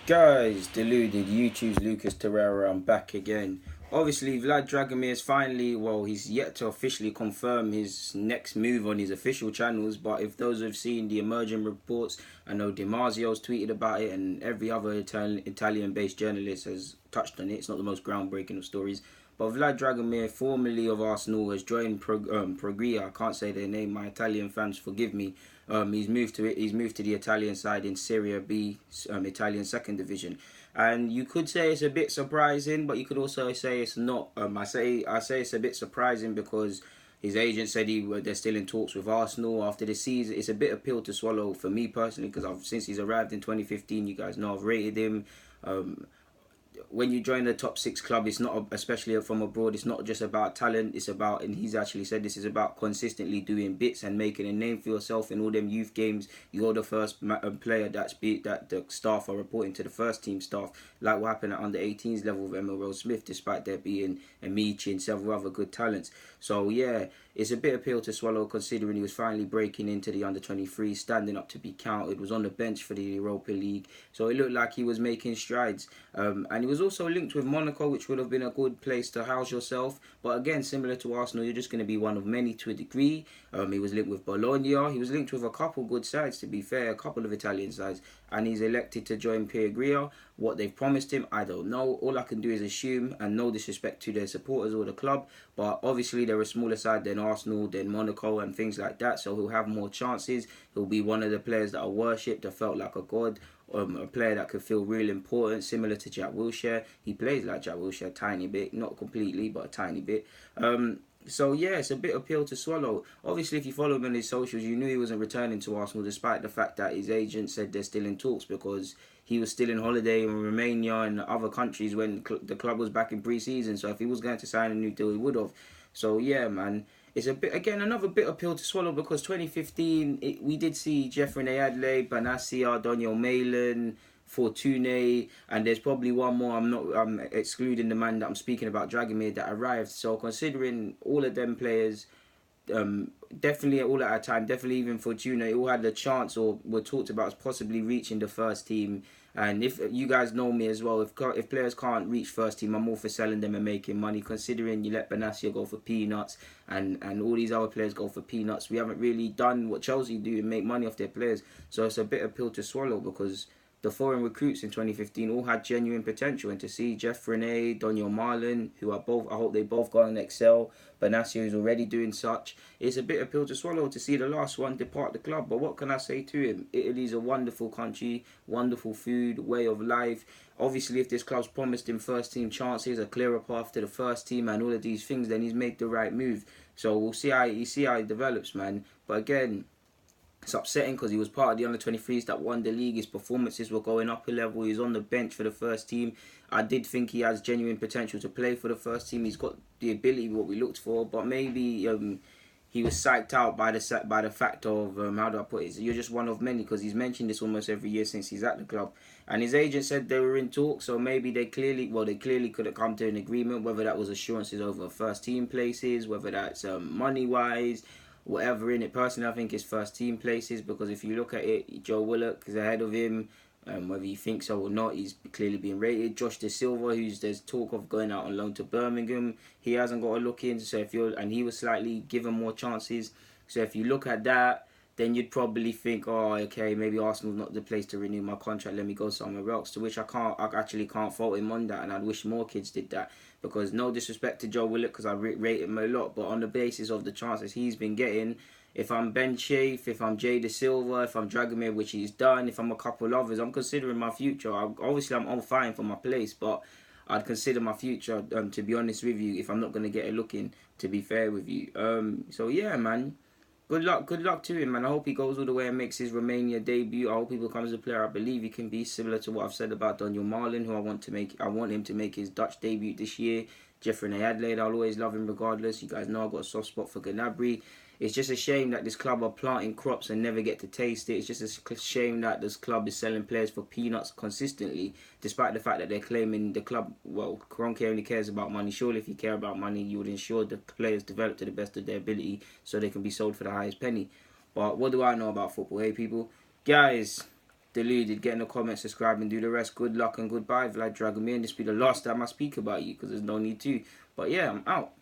Guys, deluded. YouTube's Lucas Torreira. I'm back again. Obviously, Vlad Dragomir is finally, well, he's yet to officially confirm his next move on his official channels. But if those have seen the emerging reports, I know DiMarzio's tweeted about it, and every other Italian-based journalist has touched on it. It's not the most groundbreaking of stories. But Vlad Dragomir, formerly of Arsenal, has joined Perugia. I can't say their name. My Italian fans, forgive me. He's moved to it. He's moved to the Italian side in Seria B, Italian second division, and you could say it's a bit surprising, but you could also say it's not. I say it's a bit surprising because his agent said they're still in talks with Arsenal after the season. It's a bit of pill to swallow for me personally because since he's arrived in 2015, you guys know I've rated him. Um, when you join the top six club, it's not, especially from abroad, it's not just about talent. It's about, and he's actually said this is about consistently doing bits and making a name for yourself in all them youth games. You're the first player that the staff are reporting to the first team staff, like what happened at under 18s level with Emma Rose Smith, despite there being Amici and several other good talents. So yeah, it's a bit of pill to swallow considering he was finally breaking into the under 23, standing up to be counted, was on the bench for the Europa League. So it looked like he was making strides. And he was also linked with Monaco, which would have been a good place to house yourself. But again, similar to Arsenal, you're just going to be one of many to a degree. He was linked with Bologna. He was linked with a couple good sides, to be fair, a couple of Italian sides. And he's elected to join Perugia. What they've promised him, I don't know. All I can do is assume, and no disrespect to their supporters or the club, but obviously they're a smaller side than Arsenal, than Monaco and things like that, so he'll have more chances. He'll be one of the players that are worshipped, that felt like a god, a player that could feel real important, similar to Jack Wilshere. He plays like Jack Wilshere a tiny bit, not completely, but a tiny bit. So yeah, it's a bit of pill to swallow. Obviously, if you follow him on his socials, you knew he wasn't returning to Arsenal, despite the fact that his agent said they're still in talks because he was still in holiday in Romania and other countries when the club was back in pre-season. So if he was going to sign a new deal, he would have. So yeah, man, it's a bit, again, another bitter pill to swallow because 2015 we did see Jeffrey Adley, Benassia, Daniel Malin, Fortune, and there's probably one more. I'm excluding the man that I'm speaking about, Dragomir, that arrived. So considering all of them players, definitely all at a time, definitely even Fortuna, all had the chance or were talked about as possibly reaching the first team. And if you guys know me as well, if players can't reach first team, I'm all for selling them and making money. Considering you let Benassia go for peanuts and all these other players go for peanuts, we haven't really done what Chelsea do and make money off their players. So it's a bitter pill to swallow because the foreign recruits in 2015 all had genuine potential, and to see Jeff Rene, Daniel Marlin, who are both, I hope they both go and excel, Benassia is already doing such, it's a bitter pill to swallow to see the last one depart the club. But what can I say to him? Italy's a wonderful country, wonderful food, way of life. Obviously, if this club's promised him first team chances, a clearer path to the first team, and all of these things, then he's made the right move. So we'll see how he develops, man. But again, it's upsetting because he was part of the under-23s that won the league. His performances were going up a level. He was on the bench for the first team. I did think he has genuine potential to play for the first team. He's got the ability, what we looked for, but maybe he was psyched out by the fact of how do I put it? You're just one of many, because he's mentioned this almost every year since he's at the club, and his agent said they were in talks. So maybe they clearly could have come to an agreement. Whether that was assurances over first team places, whether that's money wise, whatever in it. Personally, I think it's first team places because if you look at it, Joe Willock is ahead of him. Whether you think so or not, he's clearly being rated. Josh De Silva, who's there's talk of going out on loan to Birmingham, he hasn't got a look in. So if you're, and he was slightly given more chances. So if you look at that, then you'd probably think, oh, okay, maybe Arsenal's not the place to renew my contract. Let me go somewhere else. To which I actually can't fault him on that, and I'd wish more kids did that. Because no disrespect to Joe Willock, because I rate him a lot, but on the basis of the chances he's been getting, if I'm Ben Chafe, if I'm Jay De Silva, if I'm Dragomir, which he's done, if I'm a couple others, I'm considering my future. Obviously, I'm all fine for my place, but I'd consider my future, to be honest with you, if I'm not going to get a look in, to be fair with you. So yeah, man. Good luck to him, man. I hope he goes all the way and makes his Romania debut. I hope he becomes a player I believe he can be, similar to what I've said about Daniel Marlin, who I want him to make his Dutch debut this year. Jeffrey Adelaide, I'll always love him regardless. You guys know I've got a soft spot for Gnabry. It's just a shame that this club are planting crops and never get to taste it. It's just a shame that this club is selling players for peanuts consistently, despite the fact that they're claiming the club, well, Kroenke only cares about money. Surely if you care about money, you would ensure the players develop to the best of their ability so they can be sold for the highest penny. But what do I know about football, hey people? Guys, deluded, get in the comments, subscribe, and do the rest. Good luck and goodbye, Vlad Dragomir. And this will be the last time I speak about you because there's no need to. But yeah, I'm out.